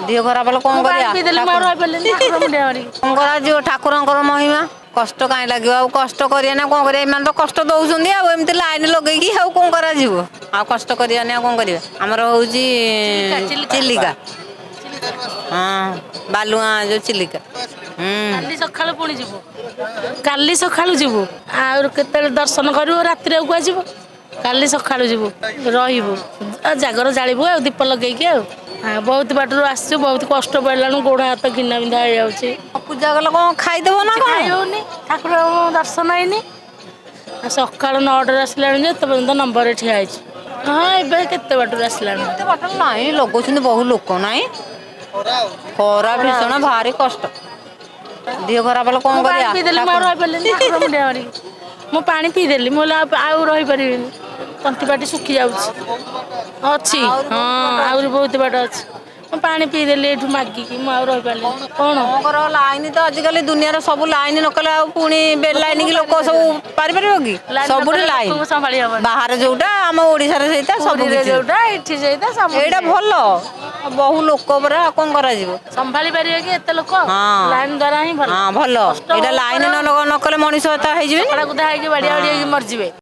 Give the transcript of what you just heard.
दिह खराब हेल्ले कौन कर ठाकुर महिमा कष्ट कहीं लगे कष्ट करिया कौन कर तो कष्ट दौरान आमती लाइन लगे कौन कर कष्ट करिया कौन कर आमर हूँ चिलिका हाँ बालुआ जो चिलिका काली सकाळु पुणी जीवु काली सकाळु जीवु आ केते दर्शन करू राति को आसबू काली सकाळु जीवु रहीबू जागर जालिबू आ दीप लगेगी आ बहुत बाटर आसू बहुत कष्ट पड़ला गोड़ हाथ घिना बिंधा हो पूजा कल कौन खाईदेव ना खाई ठाकुर दर्शन हैनी सका 9 आसला पर्यंत नंबर ठिया हाँ ए केते बाटर आसला नहीं लगुच बहुत लोक ना खरा भीषण भारी कष्ट दिह खराब हेल्ले कौन कर मु पानी पीदेली मुझे आउ रही पारि तंती पाटी सुखी जाऊँगी हाँ आहरी बहुत बाट अच्छी मु पानी पीदेली ये मागिकी मुझे रही पारि कौन कर लाइन तो आजिकल दुनिया सब लाइन न कले पुणी बेल लाइन की लोक सब पारि कि सब लाइन संभाली हम बाहर जोटा आम ओडिशा सब जोटा ये भल बहु लोक परा कौन कर संभाली पारे कि एत लोक लाइन द्वारा ही भल भल लाइन न कले मनीष बाड़िया बाड़िया मरजिबे।